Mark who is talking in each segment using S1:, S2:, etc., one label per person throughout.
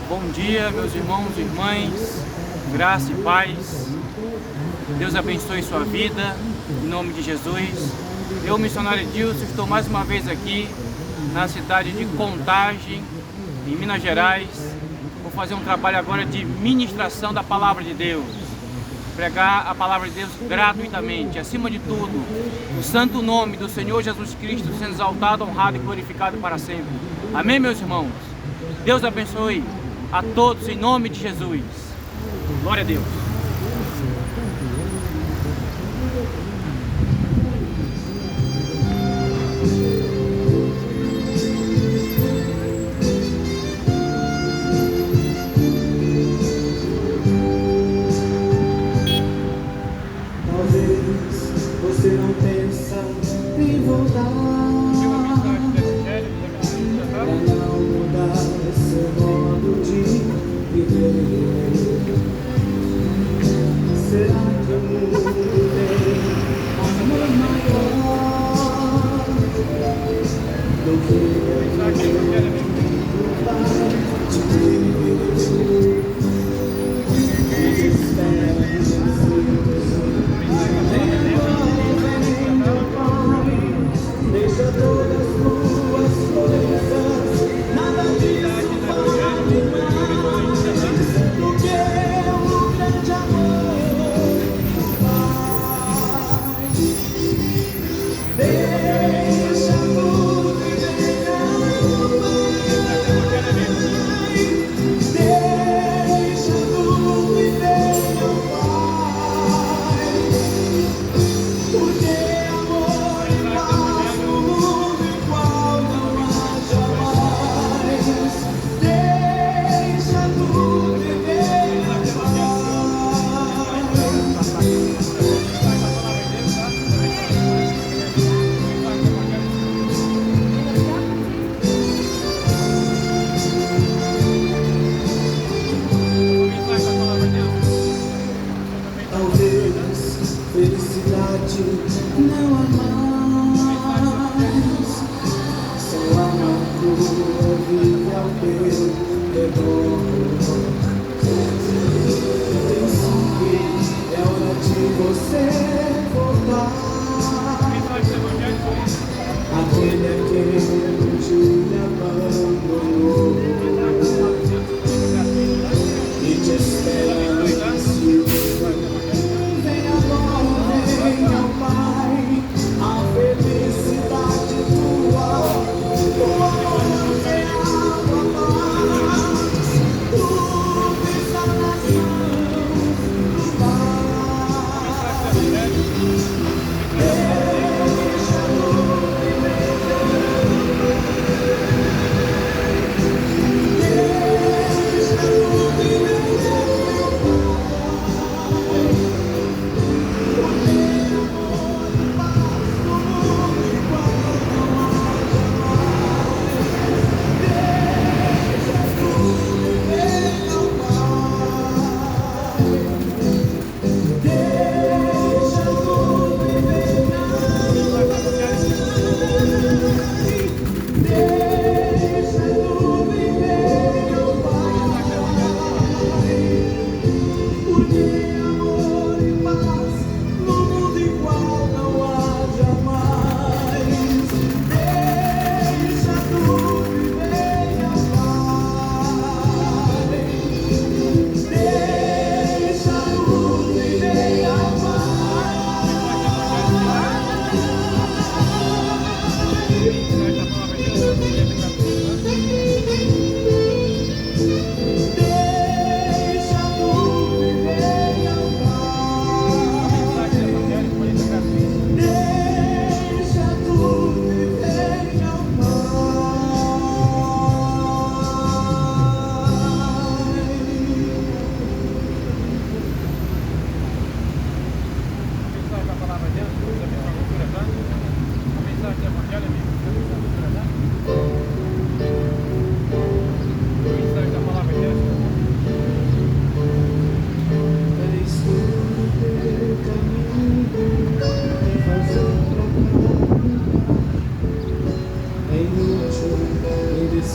S1: Bom dia, meus irmãos e irmãs, graça e paz. Deus abençoe sua vida, em nome de Jesus. Eu, missionário Edilson, estou mais uma vez aqui na cidade de Contagem, em Minas Gerais. Vou fazer um trabalho agora de ministração da Palavra de Deus. Pregar a Palavra de Deus gratuitamente, acima de tudo, o santo nome do Senhor Jesus Cristo sendo exaltado, honrado e glorificado para sempre. Amém, meus irmãos? Deus abençoe a todos em nome de Jesus. Glória a Deus.
S2: Você não pensa em voltar para não mudar seu modo de viver. Será que o mundo tem amor maior do que o Pai te deu? Espera em Jesus. Deixa todas as tuas coisas, nada disso vale mais, porque o grande amor do Pai. Deixa tudo e venha ao Pai.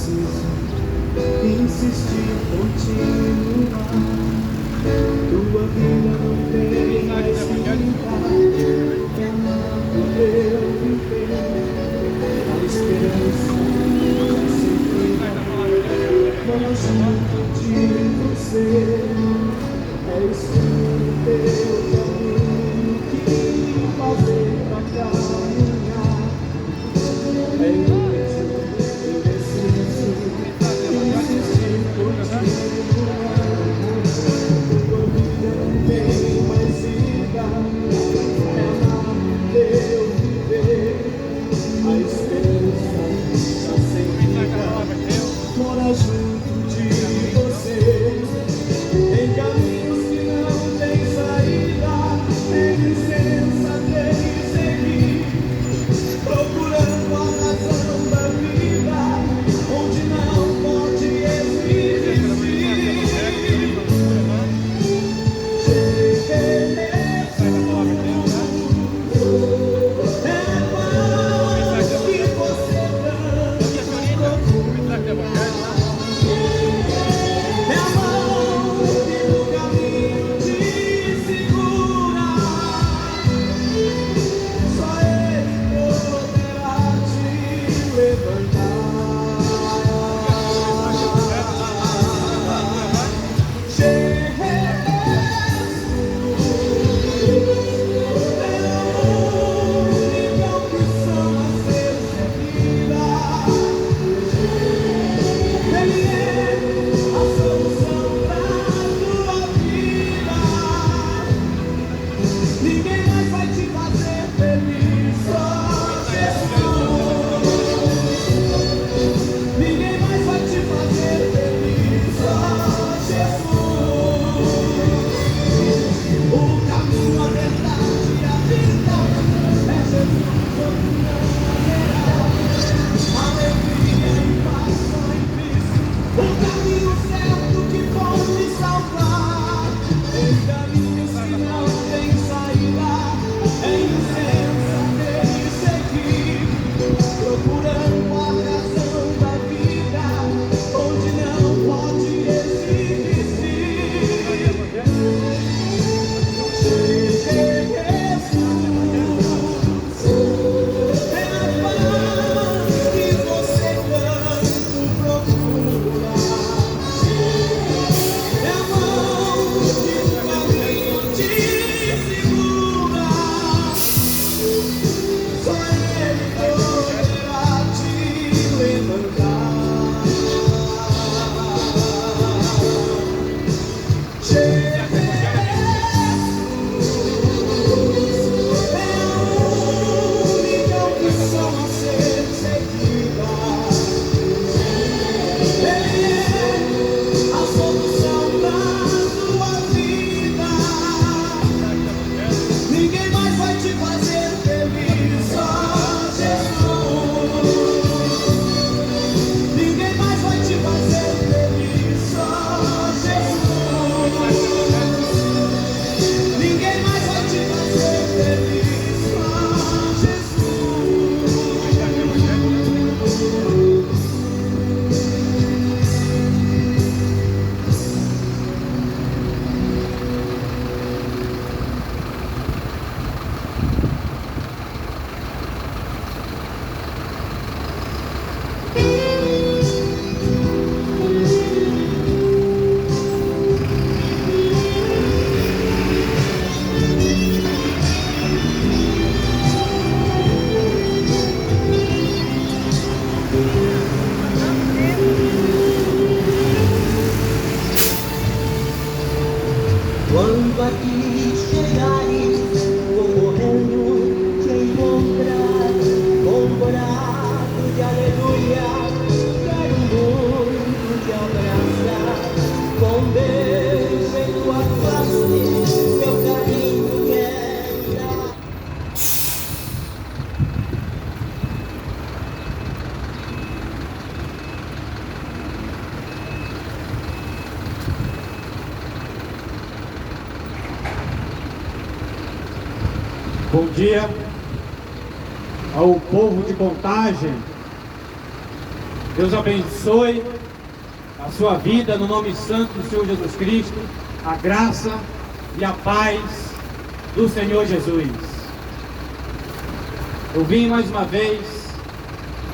S2: preciso insistir, continuar. Tua vida não tem mais que lutar. É amar por eu viver. A esperança se fica longe de você. É escolher teu caminho que fazer pra caminhar. É inútil, indeciso, insistir, continuar. Tua vida não tem mais vida. É amar teu viver. A esperança já sempre mora junto de você. Em caminhos que não tem saída, em licença tem que seguir, procurando a razão da vida, onde não pode existir. É a paz que você tanto procura. É a mão que no caminho te segura. Só Ele poderá te levantar. Jesus é a única opção a ser seguida. Ele é a solução da tua vida. Ninguém mais vai te fazer feliz, só Jesus. Ninguém mais vai te fazer feliz, só Jesus. O caminho, a verdade e a vida é Jesus, outro não haverá. Alegria e paz só em Cristo, o caminho certo que pode salvar. Em caminhos que não tem saída, em licença tem que seguir, procurando a razão da vida, onde não pode existir. Jesus é a paz que você tanto procura. É a mão que no caminho te segura. Só Ele poderá te levantar. Jesus é a única opção a ser seguida. Ele é a solução da tua vida. Ninguém mais vai te fazer feliz, só Jesus. Ninguém mais vai te fazer feliz, só Jesus. Ninguém mais vai te fazer feliz, só Jesus. Quando aqui chegares, vou correndo te encontrar, com um brado de aleluia, quero muito te abraçar, com um beijo em tua face, meu carinho quero dar.
S3: Bom dia ao povo de Contagem,
S1: Deus abençoe a sua vida no nome santo do Senhor Jesus Cristo, a graça e a paz do Senhor Jesus. Eu vim mais uma vez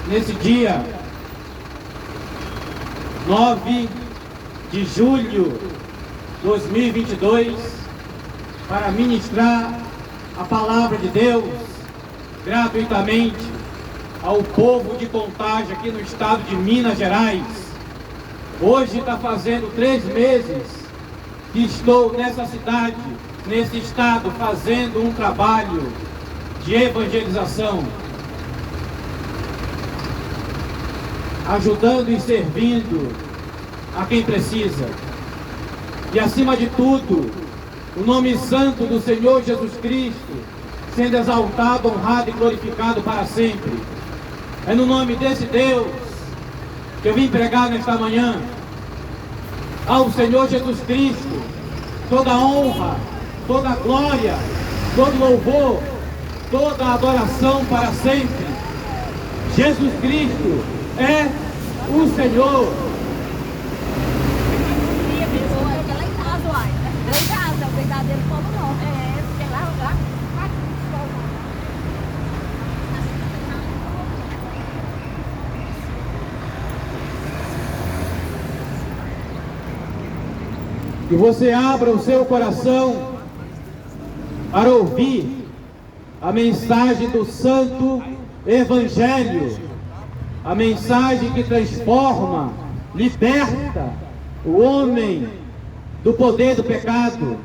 S1: nesse dia 9 de julho de 2022 para ministrar a palavra de Deus gratuitamente ao povo de Contagem aqui no estado de Minas Gerais. Hoje está fazendo 3 meses que estou nessa cidade, nesse estado, fazendo um trabalho de evangelização, ajudando e servindo a quem precisa. E acima de tudo, o nome santo do Senhor Jesus Cristo sendo exaltado, honrado e glorificado para sempre. É no nome desse Deus que eu vim pregar nesta manhã. Ao Senhor Jesus Cristo toda a honra, toda a glória, todo louvor, toda a adoração para sempre. Jesus Cristo é o Senhor. Que você abra o seu coração para ouvir a mensagem do Santo Evangelho, a mensagem que transforma, liberta o homem do poder do pecado.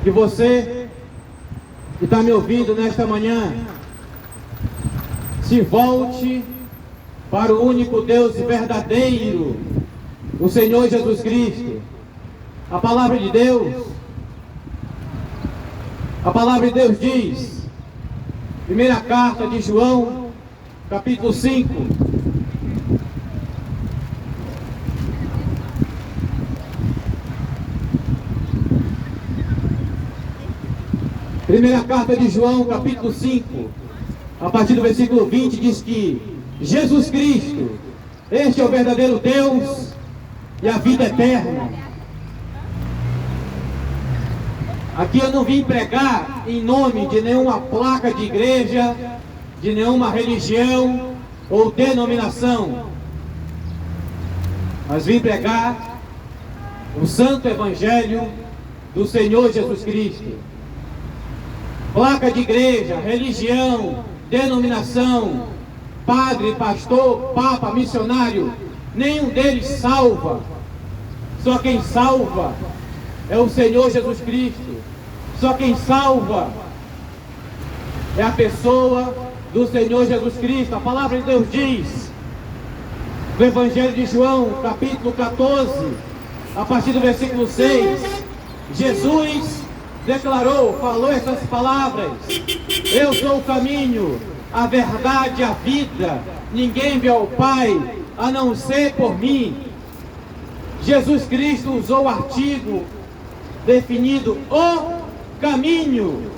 S1: Que você que está me ouvindo nesta manhã se volte para o único Deus verdadeiro, o Senhor Jesus Cristo. A palavra de Deus diz, primeira carta de João, capítulo 5, primeira carta de João, capítulo 5, a partir do versículo 20, diz que Jesus Cristo, este é o verdadeiro Deus e a vida eterna. Aqui eu não vim pregar em nome de nenhuma placa de igreja, de nenhuma religião ou denominação, mas vim pregar o santo evangelho do Senhor Jesus Cristo. Placa de igreja, religião, denominação, padre, pastor, papa, missionário, nenhum deles salva. Só quem salva é o Senhor Jesus Cristo. Só quem salva é a pessoa do Senhor Jesus Cristo. A palavra de Deus diz, no Evangelho de João, capítulo 14, a partir do versículo 6, Jesus declarou, falou essas palavras: eu sou o caminho, a verdade e a vida. Ninguém vê ao Pai a não ser por mim. Jesus Cristo usou o artigo definido o caminho.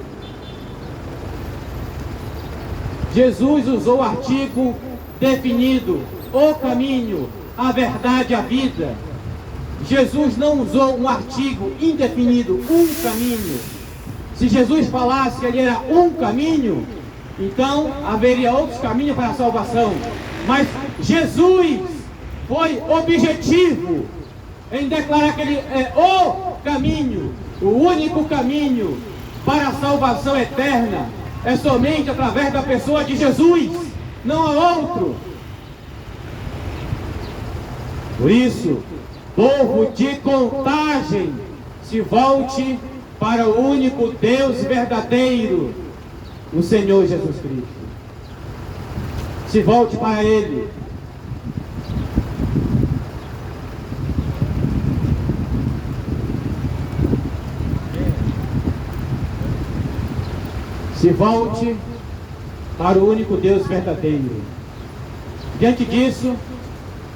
S1: Jesus usou o artigo definido o caminho, a verdade e a vida. Jesus não usou um artigo indefinido, um caminho. Se Jesus falasse que ele era um caminho, então haveria outros caminhos para a salvação. Mas Jesus foi objetivo em declarar que ele é o caminho, o único caminho para a salvação eterna. É somente através da pessoa de Jesus, não há outro. Por isso, povo de Contagem, se volte para o único Deus verdadeiro, o Senhor Jesus Cristo. Se volte para Ele. Se volte para o único Deus verdadeiro. Diante disso,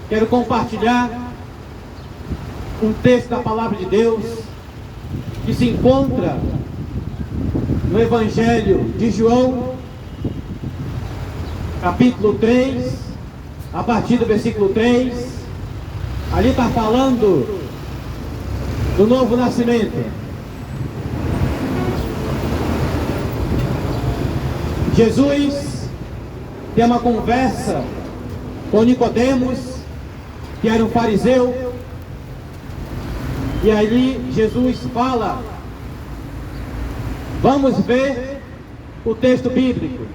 S1: quero compartilhar um texto da palavra de Deus que se encontra no Evangelho de João,
S3: capítulo 3, a partir do versículo 3, ali está falando do novo nascimento. Jesus tem uma conversa com Nicodemos, que era um fariseu, e ali Jesus fala, vamos ver o texto bíblico.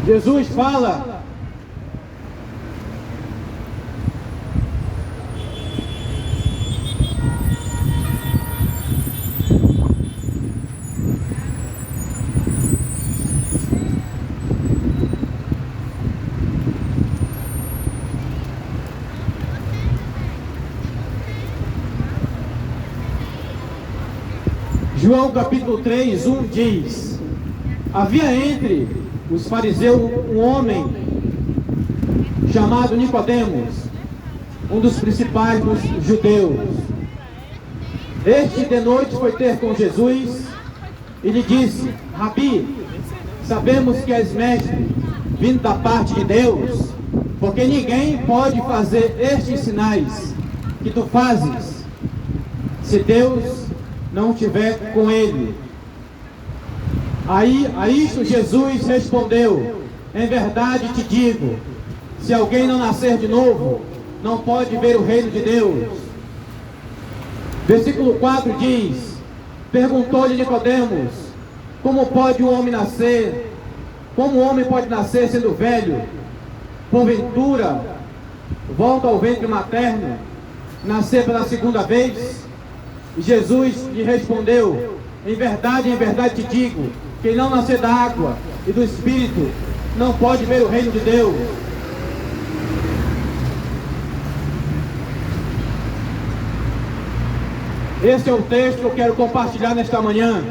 S3: Jesus fala, João capítulo 3, 1 diz, havia entre os fariseus um homem chamado Nicodemos, um dos principais dos judeus. Este de noite foi ter com Jesus e lhe disse, Rabi, sabemos que és mestre, vindo da parte de Deus, porque ninguém pode fazer estes sinais que tu fazes, se Deus não estiver com ele. Aí a isto Jesus respondeu, em verdade te digo, se alguém não nascer de novo, não pode ver o reino de Deus. Versículo 4 diz, perguntou-lhe Nicodemos, como pode um homem nascer? Como um homem pode nascer sendo velho? Porventura, volta ao ventre materno, nascer pela segunda vez? E Jesus lhe respondeu, em verdade te digo, quem não nascer da água e do Espírito, não pode ver o reino de Deus. Esse é o texto que eu quero compartilhar nesta manhã.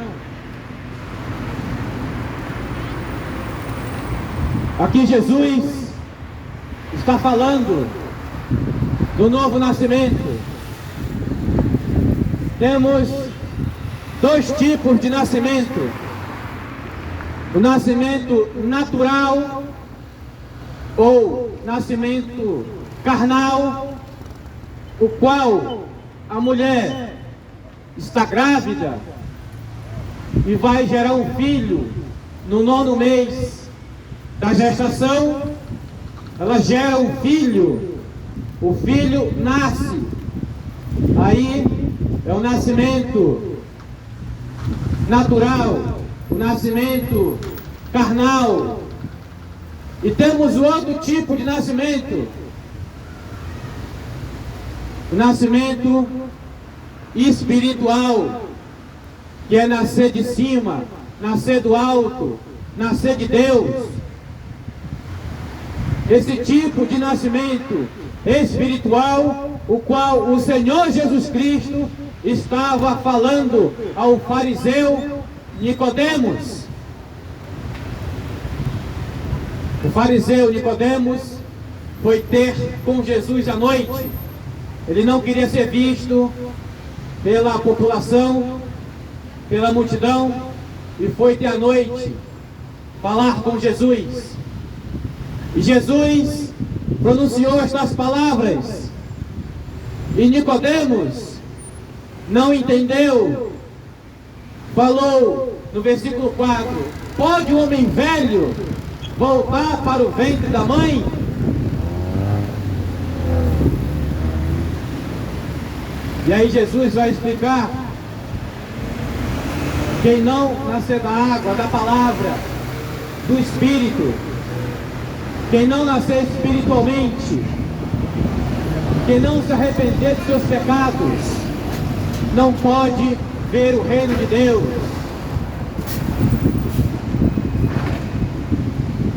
S3: Aqui Jesus está falando do novo nascimento. Temos dois tipos de nascimento. O nascimento natural ou nascimento carnal, o qual a mulher está grávida e vai gerar um filho no 9º mês da gestação, ela gera um filho, o filho nasce, aí é o nascimento natural, o nascimento carnal. E temos o outro tipo de nascimento, o nascimento espiritual, que é nascer de cima, nascer do alto, nascer de Deus. Esse tipo de nascimento espiritual, o qual o Senhor Jesus Cristo estava falando ao fariseu Nicodemos. O fariseu Nicodemos foi ter com Jesus à noite. Ele não queria ser visto pela população, pela multidão, e foi ter à noite falar com Jesus. E Jesus pronunciou estas palavras, e Nicodemos não entendeu. Falou no versículo 4, pode um homem velho voltar para o ventre da mãe? E aí Jesus vai explicar, quem não nascer da água, da palavra, do Espírito, quem não nascer espiritualmente, quem não se arrepender de seus pecados, não pode ver o reino de Deus.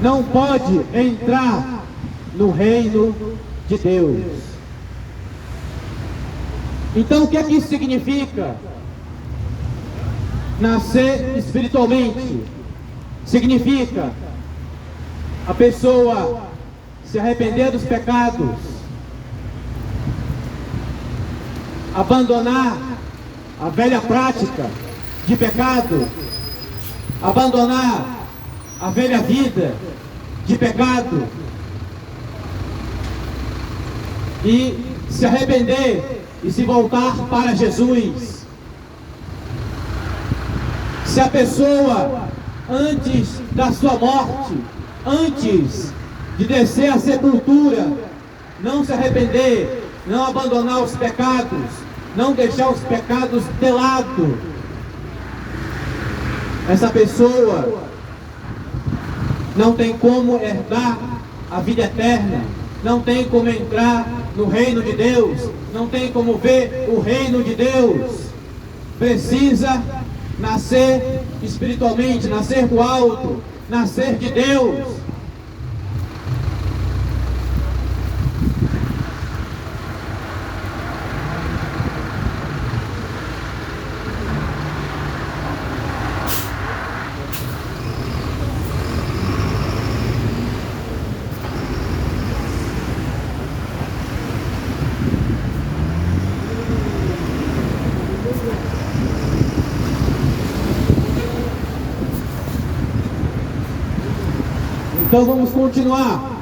S3: Não pode entrar no reino de Deus. Então o que é que isso significa? Nascer espiritualmente significa a pessoa se arrepender dos pecados, abandonar a velha prática de pecado, abandonar a velha vida de pecado e se arrepender e se voltar para Jesus. Se a pessoa, antes da sua morte, antes de descer à sepultura, não se arrepender, não abandonar os pecados, não deixar os pecados de lado, essa pessoa não tem como herdar a vida eterna, não tem como entrar no reino de Deus, não tem como ver o reino de Deus. Precisa nascer espiritualmente, nascer do alto, nascer de Deus. Então vamos continuar.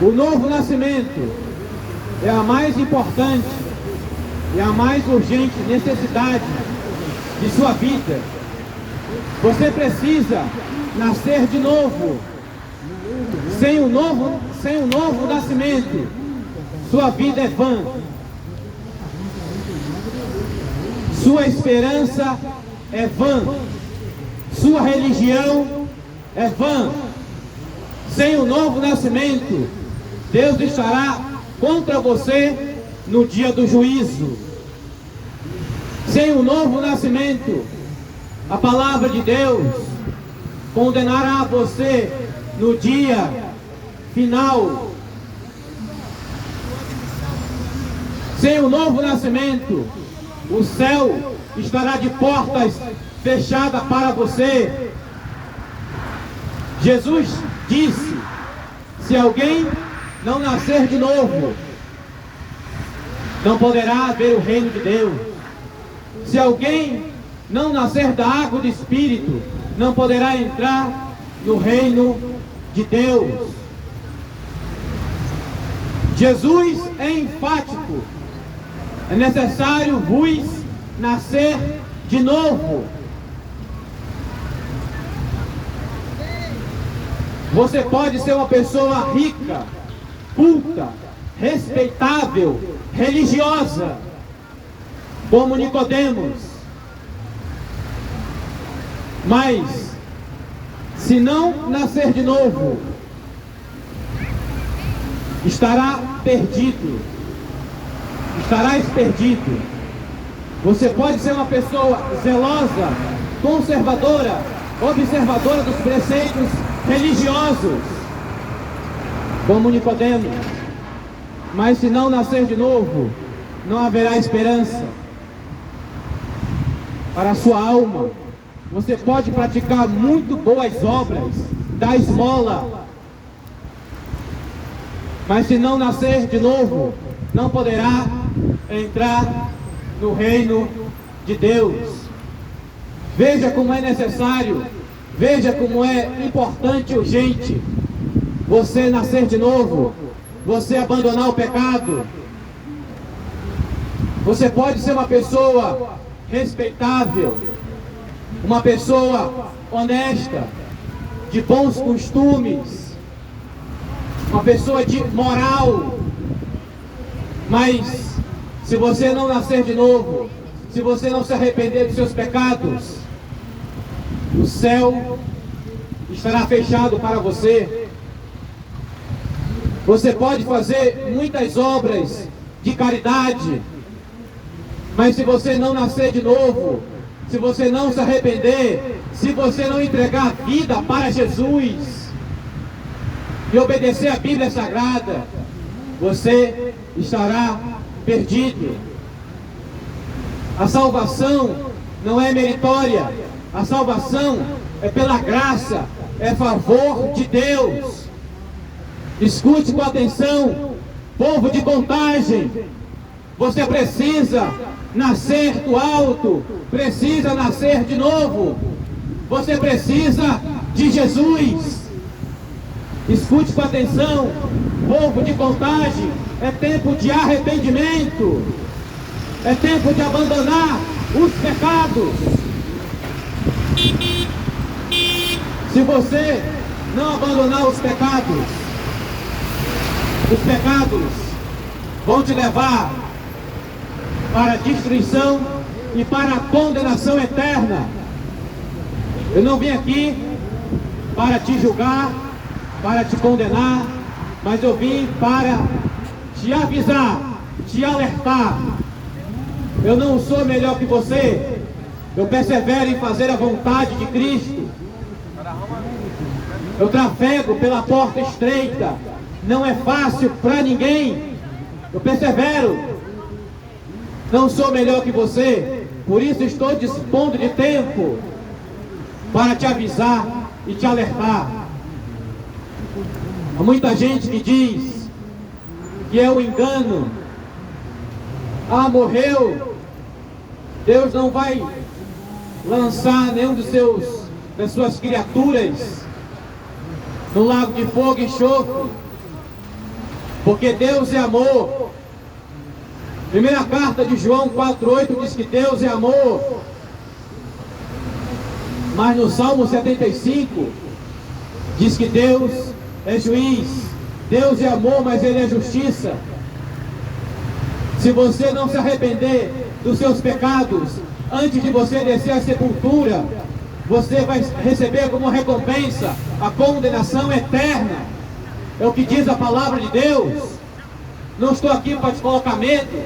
S3: O novo nascimento é a mais importante e a mais urgente necessidade de sua vida. Você precisa nascer de novo. Sem o novo nascimento, sua vida é vã. Sua esperança é vã. Sua religião é vã. Sem o novo nascimento, Deus estará contra você no dia do juízo. Sem o novo nascimento, a palavra de Deus condenará você no dia final. Sem o novo nascimento, o céu estará de portas fechadas para você. Jesus disse: se alguém não nascer de novo, não poderá ver o reino de Deus. Se alguém não nascer da água do Espírito, não poderá entrar no reino de Deus. Jesus é enfático: é necessário vos nascer de novo. Você pode ser uma pessoa rica, culta, respeitável, religiosa, como Nicodemos. Mas, se não nascer de novo, estará perdido. Estarás perdido. Você pode ser uma pessoa zelosa, conservadora, observadora dos preceitos religiosos, como Nicodemos, mas se não nascer de novo, não haverá esperança para a sua alma. Você pode praticar muito boas obras, dar esmola, mas se não nascer de novo, não poderá entrar no reino de Deus. Veja como é necessário, veja como é importante e urgente você nascer de novo, você abandonar o pecado. Você pode ser uma pessoa respeitável, uma pessoa honesta, de bons costumes, uma pessoa de moral, mas se você não nascer de novo, se você não se arrepender dos seus pecados, o céu estará fechado para você. Você pode fazer muitas obras de caridade, mas se você não nascer de novo, se você não se arrepender, se você não entregar a vida para Jesus e obedecer a Bíblia Sagrada, você estará perdido. A salvação não é meritória, a salvação é pela graça, é favor de Deus. Escute com atenção, povo de Contagem, Você precisa nascer do alto, precisa nascer de novo. Você precisa de Jesus. Escute com atenção, povo de Contagem, é tempo de arrependimento, é tempo de abandonar os pecados. Se você não abandonar os pecados vão te levar para a destruição e para a condenação eterna. Eu não vim aqui para te julgar, para te condenar, mas eu vim para te avisar, te alertar. Eu não sou melhor que você, eu persevero em fazer a vontade de Cristo. Eu trafego pela porta estreita, não é fácil para ninguém. Eu persevero, não sou melhor que você, por isso estou dispondo de tempo para te avisar e te alertar. Há muita gente que diz que é um engano. Ah, morreu, Deus não vai lançar nenhum das suas criaturas no lago de fogo e enxofre, porque Deus é amor. Primeira carta de João 4,8 diz que Deus é amor. Mas no Salmo 75 diz que Deus é juiz. Deus é amor, mas Ele é justiça. Se você não se arrepender dos seus pecados antes de você descer à sepultura, você vai receber como recompensa a condenação eterna. É o que diz a palavra de Deus. Não estou aqui para te colocar medo.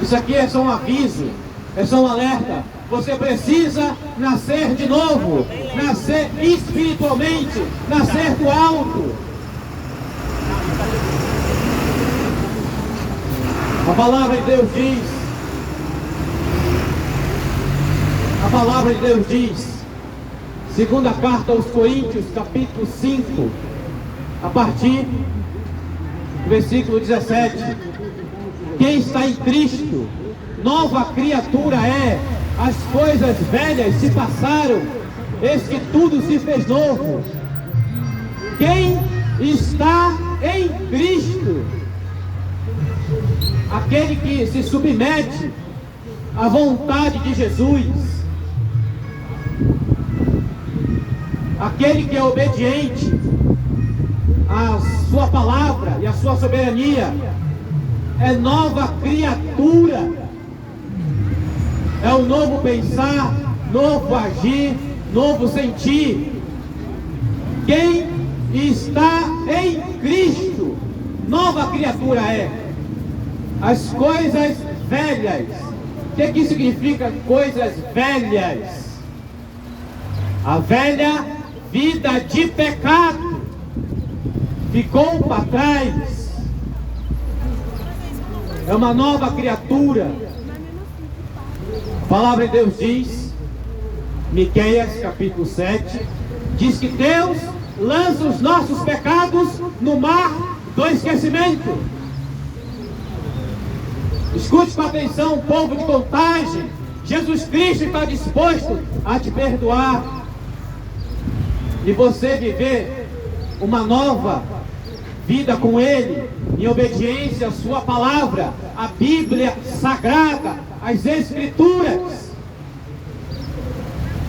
S3: Isso aqui é só um aviso, é só um alerta. Você precisa nascer de novo, nascer espiritualmente, nascer do alto. A palavra de Deus diz, segunda carta aos Coríntios, capítulo 5, a partir do versículo 17. Quem está em Cristo, nova criatura é. As coisas velhas se passaram, eis que tudo se fez novo. Quem está em Cristo, aquele que se submete à vontade de Jesus, aquele que é obediente à sua palavra e à sua soberania, é nova criatura. É o novo pensar, novo agir, novo sentir. Quem está em Cristo, nova criatura é. As coisas velhas. O que significa coisas velhas? A velha vida de pecado ficou para trás. É uma nova criatura. A palavra de Deus diz, Miqueias capítulo 7, diz que Deus lança os nossos pecados no mar do esquecimento. Escute com atenção, povo de Contagem. Jesus Cristo está disposto a te perdoar e você viver uma nova vida com Ele, em obediência à sua palavra, a Bíblia Sagrada, as Escrituras.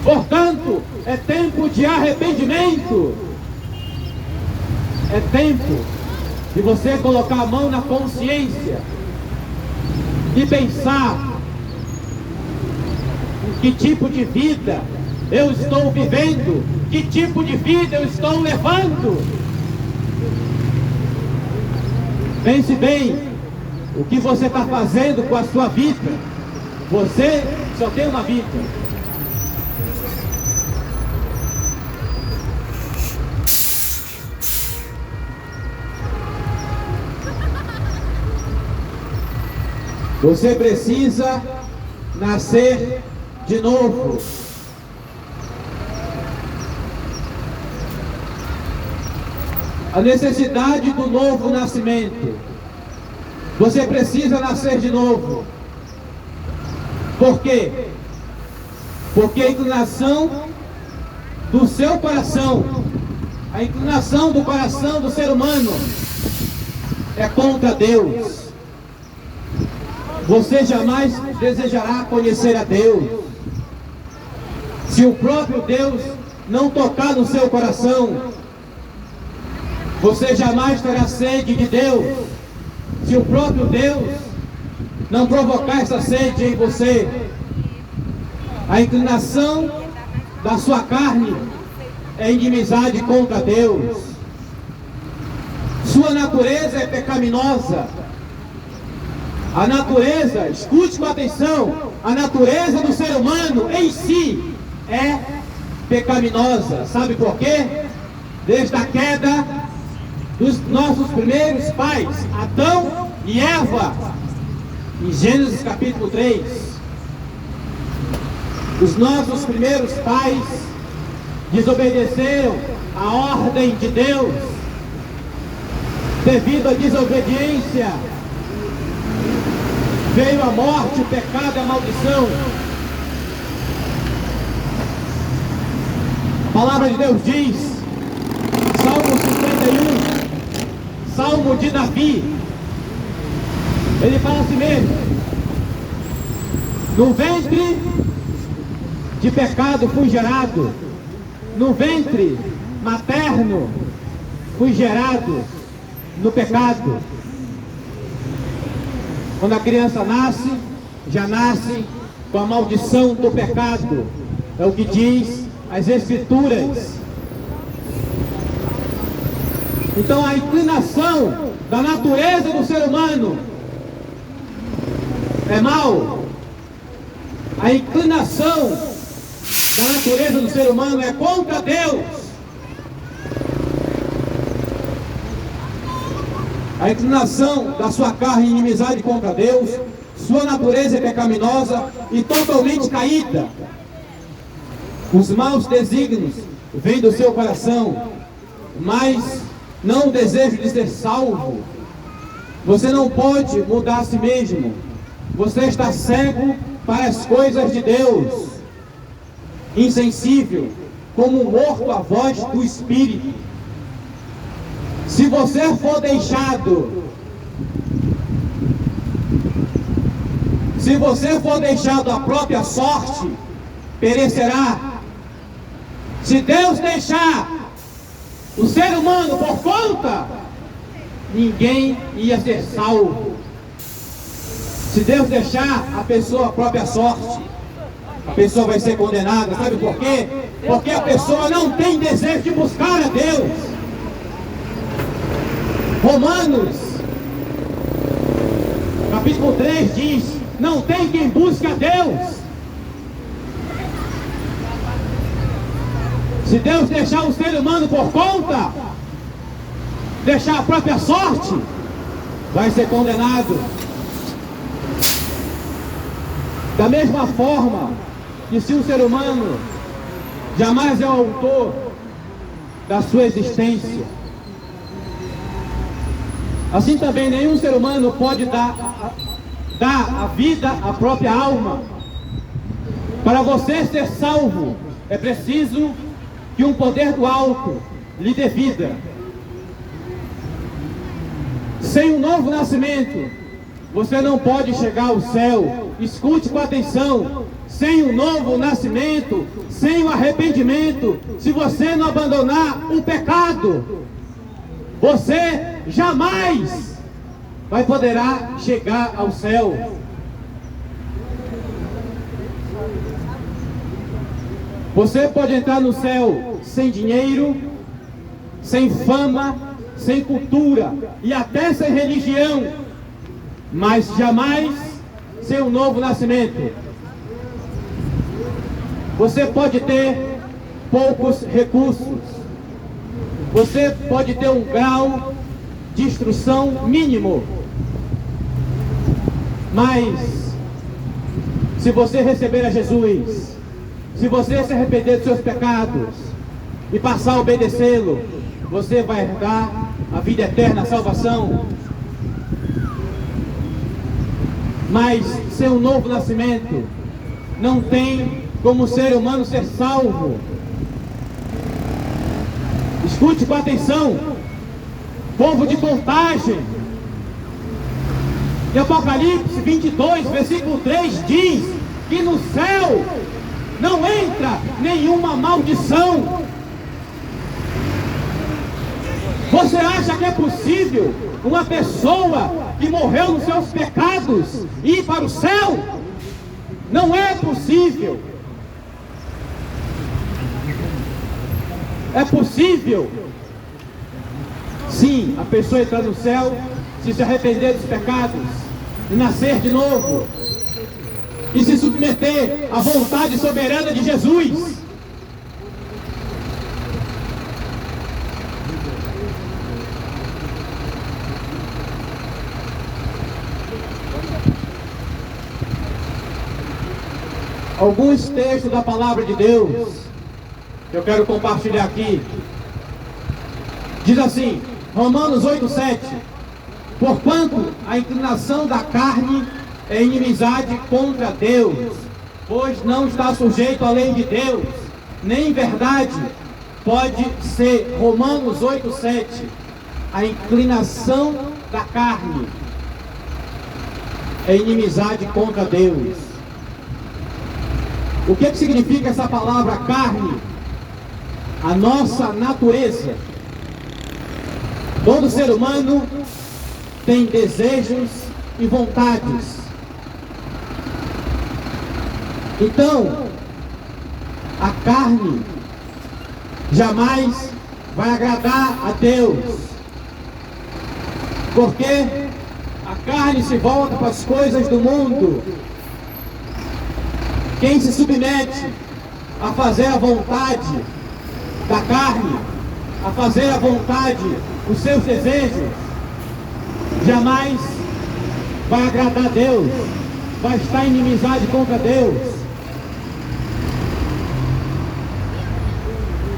S3: Portanto, é tempo de arrependimento. É tempo de você colocar a mão na consciência e pensar: que tipo de vida eu estou vivendo? Que tipo de vida eu estou levando? Pense bem o que você está fazendo com a sua vida. Você só tem uma vida. Você precisa nascer de novo. A necessidade do novo nascimento Você precisa nascer de novo. Por quê? Porque a inclinação do seu coração, a inclinação do coração do ser humano é contra Deus. Você jamais desejará conhecer a Deus se o próprio Deus não tocar no seu coração. Você jamais terá sede de Deus se o próprio Deus não provocar essa sede em você. A inclinação da sua carne é inimizade contra Deus. Sua natureza é pecaminosa. A natureza, escute com atenção, a natureza do ser humano em si é pecaminosa. Sabe por quê? Desde a queda dos nossos primeiros pais, Adão e Eva, em Gênesis capítulo 3. Os nossos primeiros pais desobedeceram a ordem de Deus. Devido à desobediência, veio a morte, o pecado e a maldição. A palavra de Deus diz, Salmo 51, Salmo de Davi, ele fala assim mesmo: no ventre de pecado fui gerado, no ventre materno fui gerado no pecado. Quando a criança nasce, já nasce com a maldição do pecado. É o que diz as Escrituras. Então a inclinação da natureza do ser humano é mal. A inclinação da natureza do ser humano é contra Deus. A inclinação da sua carne, inimizade contra Deus, sua natureza é pecaminosa e totalmente caída. Os maus desígnios vêm do seu coração, mas não o desejo de ser salvo. Você não pode mudar a si mesmo. Você está cego para as coisas de Deus, insensível, como morto à voz do Espírito. Se você for deixado à própria sorte, perecerá. Se Deus deixar o ser humano por conta, ninguém ia ser salvo. Se Deus deixar a pessoa à própria sorte, a pessoa vai ser condenada. Sabe por quê? Porque a pessoa não tem desejo de buscar a Deus. Romanos capítulo 3 diz: não tem quem busque a Deus. Se Deus deixar o ser humano por conta, deixar a própria sorte, vai ser condenado. Da mesma forma que se o ser humano jamais é o autor da sua existência, assim também nenhum ser humano pode dar a vida à própria alma. Para você ser salvo, é preciso que um poder do alto lhe dê vida. Sem um novo nascimento, você não pode chegar ao céu. Escute com atenção: sem um novo nascimento, sem o arrependimento, se você não abandonar o pecado, você jamais poderá chegar ao céu. Você pode entrar no céu sem dinheiro, sem fama, sem cultura e até sem religião, mas jamais sem um novo nascimento. Você pode ter poucos recursos, você pode ter um grau de instrução mínimo, mas se você receber a Jesus, se você se arrepender dos seus pecados e passar a obedecê-lo, você vai herdar a vida eterna, a salvação. Mas sem um novo nascimento, não tem como o ser humano ser salvo. Escute com atenção, povo de Contagem. Em Apocalipse 22, versículo 3 diz que no céu não entra nenhuma maldição. Você acha que é possível uma pessoa que morreu nos seus pecados ir para o céu? Não é possível. É possível, sim, a pessoa entrar no céu, se arrepender dos pecados, e nascer de novo, e se submeter à vontade soberana de Jesus. Alguns textos da palavra de Deus que eu quero compartilhar aqui. Diz assim, Romanos 8:7: porquanto a inclinação da carne é inimizade contra Deus, pois não está sujeito à lei de Deus, nem em verdade pode ser. Romanos 8:7. A inclinação da carne é inimizade contra Deus. O que significa essa palavra carne? A nossa natureza. Todo ser humano tem desejos e vontades. Então, a carne jamais vai agradar a Deus, porque a carne se volta para as coisas do mundo. Quem se submete a fazer a vontade da carne, a fazer a vontade, os seus desejos, jamais vai agradar a Deus, vai estar em inimizade contra Deus.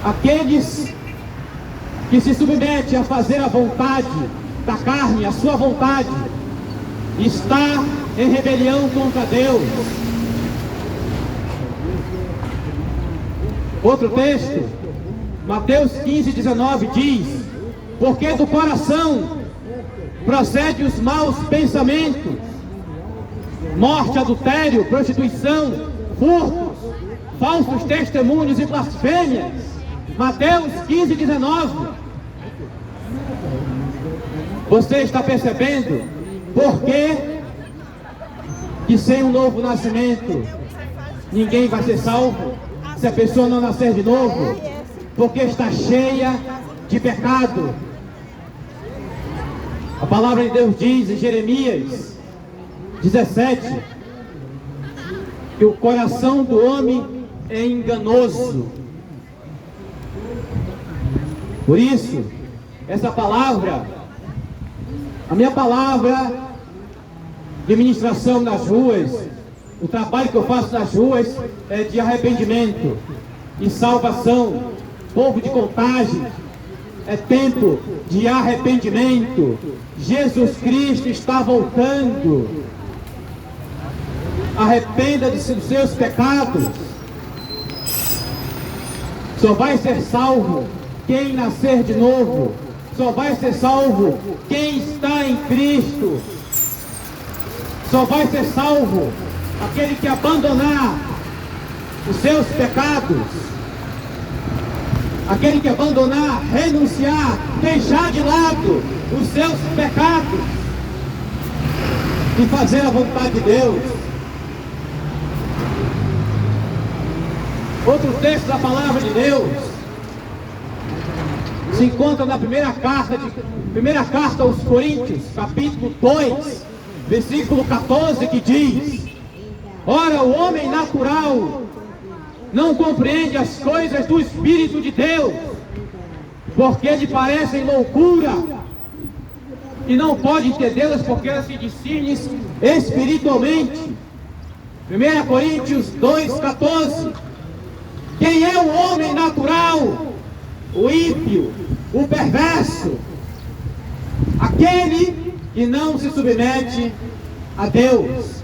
S3: Aqueles que se submetem a fazer a vontade da carne, a sua vontade, está em rebelião contra Deus. Outro texto, Mateus 15:19 diz: porque do coração procede os maus pensamentos, morte, adultério, prostituição, furtos, falsos testemunhos e blasfêmias. Mateus 15:19. Você está percebendo por que sem um novo nascimento ninguém vai ser salvo? Se a pessoa não nascer de novo, porque está cheia de pecado. A palavra de Deus diz em Jeremias 17 que o coração do homem é enganoso. Por isso, essa palavra, a minha palavra de ministração nas ruas, o trabalho que eu faço nas ruas é de arrependimento e salvação. Povo de Contagem, é tempo de arrependimento. Jesus Cristo está voltando. Arrependa de seus pecados. Só vai ser salvo quem nascer de novo. Só vai ser salvo quem está em Cristo. Só vai ser salvo aquele que abandonar os seus pecados, aquele que abandonar, renunciar, deixar de lado os seus pecados e fazer a vontade de Deus. Outro texto da palavra de Deus se encontra na primeira carta aos Coríntios, capítulo 2, versículo 14, que diz: ora, o homem natural não compreende as coisas do Espírito de Deus, porque lhe parecem loucura, e não pode entendê-las porque elas se discernem espiritualmente. 1 Coríntios 2,14. Quem é o homem natural? O ímpio, o perverso, aquele que não se submete a Deus.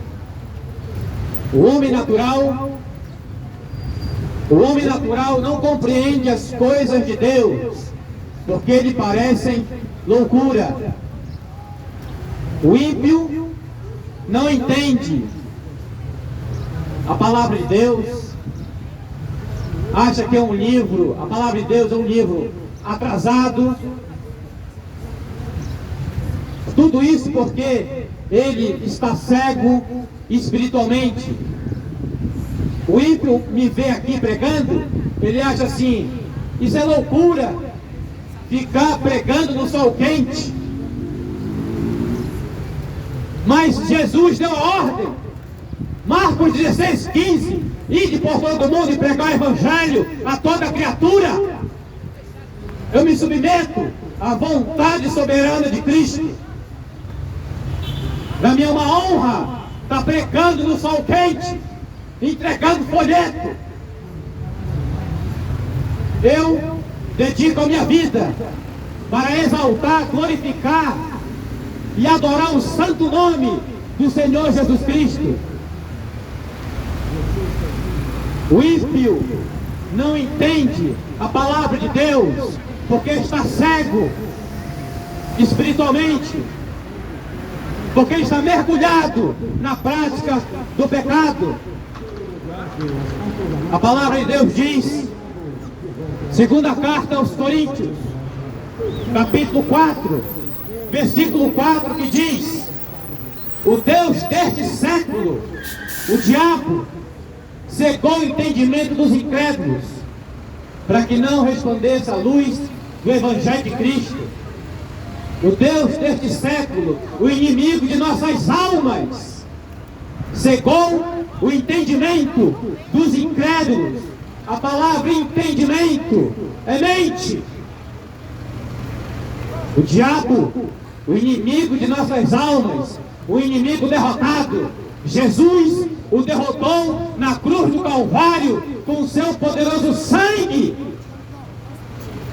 S3: O homem natural não compreende as coisas de Deus, porque lhe parecem loucura. O ímpio não entende a palavra de Deus, acha que é um livro, a palavra de Deus é um livro atrasado. Tudo isso porque ele está cego espiritualmente. O ímpio me vê aqui pregando, ele acha assim, isso é loucura, ficar pregando no sol quente. Mas Jesus deu a ordem, Marcos 16:15, ide por todo mundo e pregar o evangelho a toda criatura. Eu me submeto à vontade soberana de Cristo. Para mim é uma honra estar pregando no sol quente, entregando folheto. Eu dedico a minha vida para exaltar, glorificar e adorar o santo nome do Senhor Jesus Cristo. O ímpio não entende a palavra de Deus porque está cego espiritualmente, porque está mergulhado na prática do pecado. A palavra de Deus diz, segunda carta aos Coríntios, capítulo 4, versículo 4, que diz: o Deus deste século, o diabo, cegou o entendimento dos incrédulos, para que não resplandece a luz do Evangelho de Cristo. O Deus deste século, o inimigo de nossas almas, cegou o entendimento dos incrédulos. A palavra entendimento é mente. O diabo, o inimigo de nossas almas, o inimigo derrotado, Jesus o derrotou na cruz do Calvário com o seu poderoso sangue.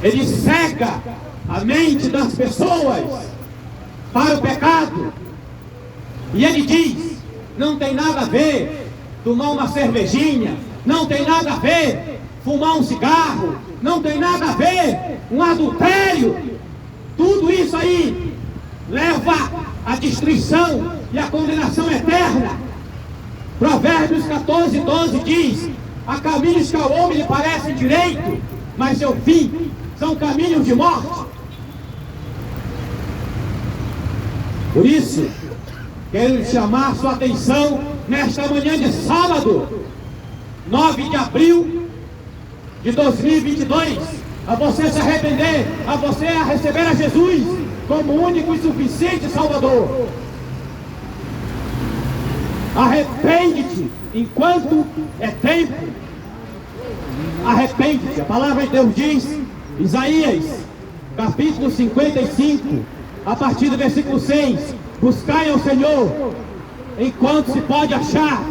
S3: Ele cega a mente das pessoas para o pecado. E ele diz, não tem nada a ver tomar uma cervejinha, não tem nada a ver fumar um cigarro, não tem nada a ver um adultério. Tudo isso aí leva à destruição e à condenação eterna. Provérbios 14:12 diz: há caminhos que ao homem lhe parecem direito, mas seu fim são caminhos de morte. Por isso, quero chamar sua atenção nesta manhã de sábado, 9 de abril de 2022, a você se arrepender, a você a receber a Jesus como único e suficiente Salvador. Arrepende-te enquanto é tempo. Arrepende-te. A palavra de Deus diz, Isaías, capítulo 55, a partir do versículo 6, buscai ao Senhor enquanto se pode achar,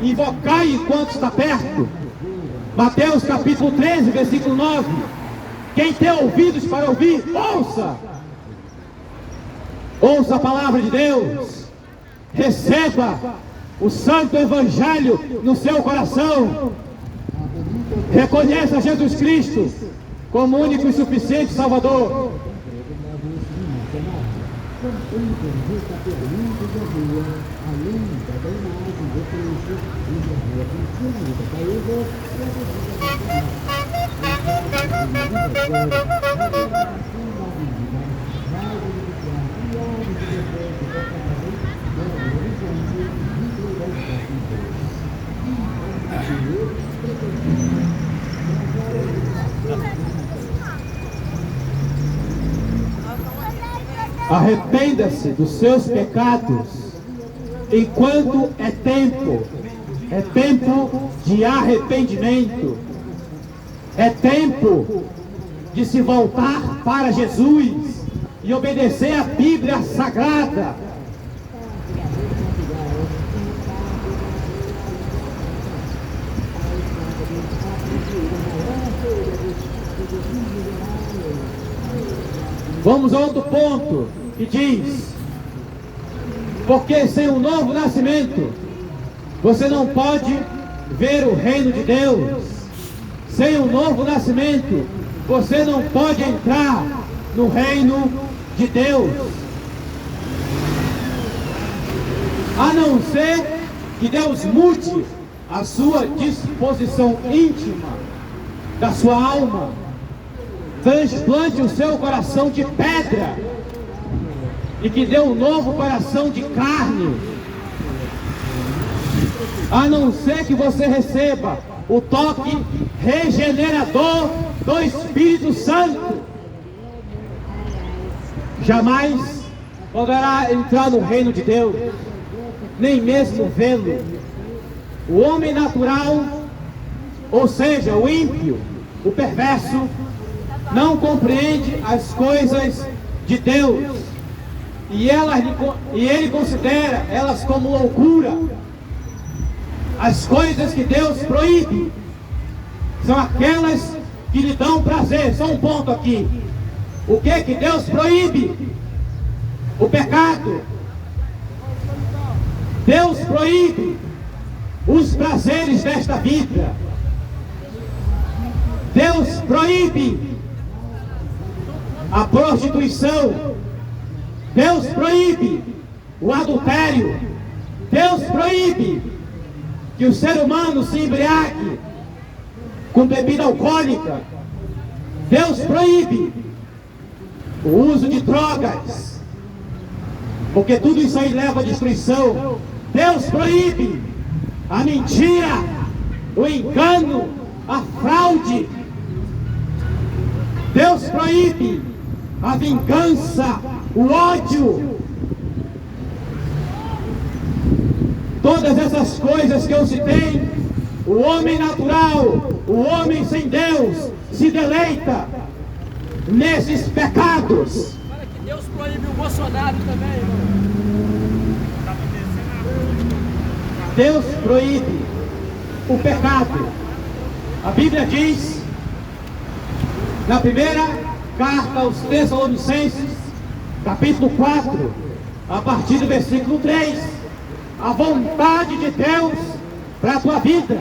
S3: invocai enquanto está perto. Mateus capítulo 13, versículo 9, quem tem ouvidos para ouvir, ouça. Ouça a palavra de Deus, receba o santo evangelho no seu coração, reconheça Jesus Cristo como único e suficiente Salvador. Arrependa-se dos seus pecados enquanto é tempo de arrependimento, é tempo de se voltar para Jesus e obedecer a Bíblia Sagrada. Vamos a outro ponto que diz: porque sem um novo nascimento Você não pode ver o reino de Deus sem um novo nascimento. Você não pode entrar no reino de Deus, a não ser que Deus mude a sua disposição íntima da sua alma, transplante o seu coração de pedra e que dê um novo coração de carne. A não ser que você receba o toque regenerador do Espírito Santo, jamais poderá entrar no reino de Deus, nem mesmo vê-lo. O homem natural, ou seja, o ímpio, o perverso, não compreende as coisas de Deus e ele considera elas como loucura. As coisas que Deus proíbe são aquelas que lhe dão prazer. Só um ponto aqui. O que Deus proíbe? O pecado. Deus proíbe os prazeres desta vida. Deus proíbe a prostituição. Deus proíbe o adultério. Deus proíbe que o ser humano se embriague com bebida alcoólica. Deus proíbe o uso de drogas, porque tudo isso aí leva à destruição. Deus proíbe a mentira, o engano, a fraude. Deus proíbe a vingança, o ódio. Todas essas coisas que eu citei, o homem natural, o homem sem Deus, se deleita nesses pecados.
S4: Olha que Deus proíbe o Bolsonaro também, irmão.
S3: Deus proíbe o pecado. A Bíblia diz, na primeira carta aos Tessalonicenses, capítulo 4, a partir do versículo 3, a vontade de Deus para a tua vida.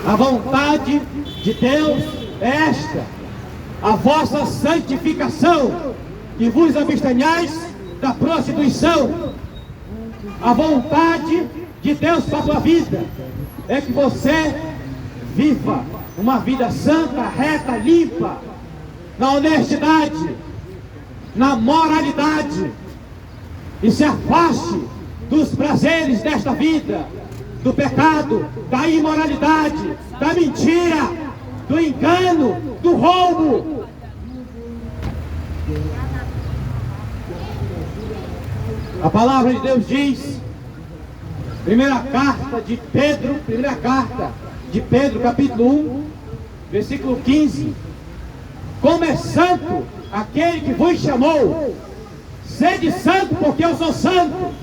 S3: A vontade de Deus é esta: a vossa santificação, que vos abstenhais da prostituição. A vontade de Deus para a tua vida é que você viva uma vida santa, reta, limpa, na honestidade, na moralidade, e se afaste dos prazeres desta vida, do pecado, da imoralidade, da mentira, do engano, do roubo. A palavra de Deus diz, primeira carta de Pedro, capítulo 1, versículo 15: como é santo aquele que vos chamou, sede santo porque eu sou santo.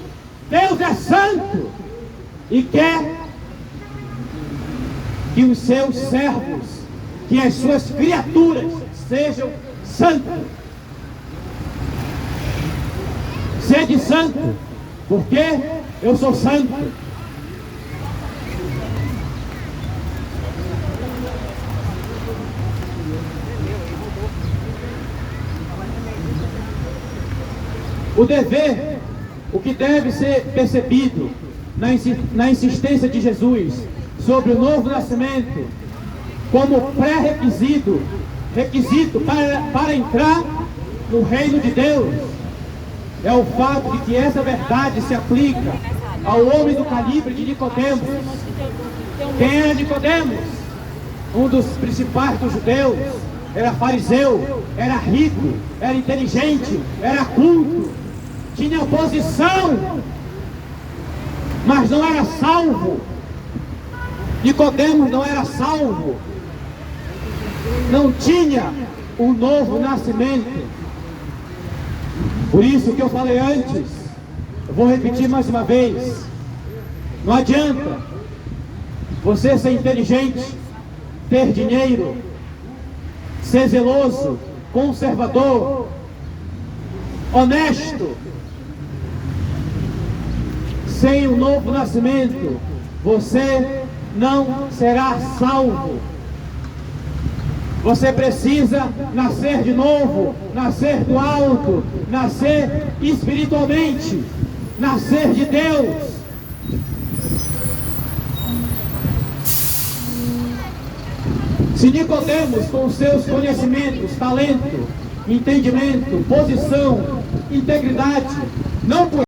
S3: Deus é santo e quer que os seus servos, que as suas criaturas sejam santos. Sede santo, porque eu sou santo. O dever, o que deve ser percebido na insistência de Jesus sobre o novo nascimento como pré-requisito para entrar no reino de Deus, é o fato de que essa verdade se aplica ao homem do calibre de Nicodemos. Quem era Nicodemos? Um dos principais dos judeus. Era fariseu, era rico, era inteligente, era culto, tinha posição, mas não era salvo. Nicodemos não era salvo, não tinha um novo nascimento. Por isso que eu falei antes, eu vou repetir mais uma vez: não adianta você ser inteligente, ter dinheiro, ser zeloso, conservador, honesto, sem o novo nascimento, você não será salvo. Você precisa nascer de novo, nascer do alto, nascer espiritualmente, nascer de Deus. Se Nicodemos, com seus conhecimentos, talento, entendimento, posição, integridade, não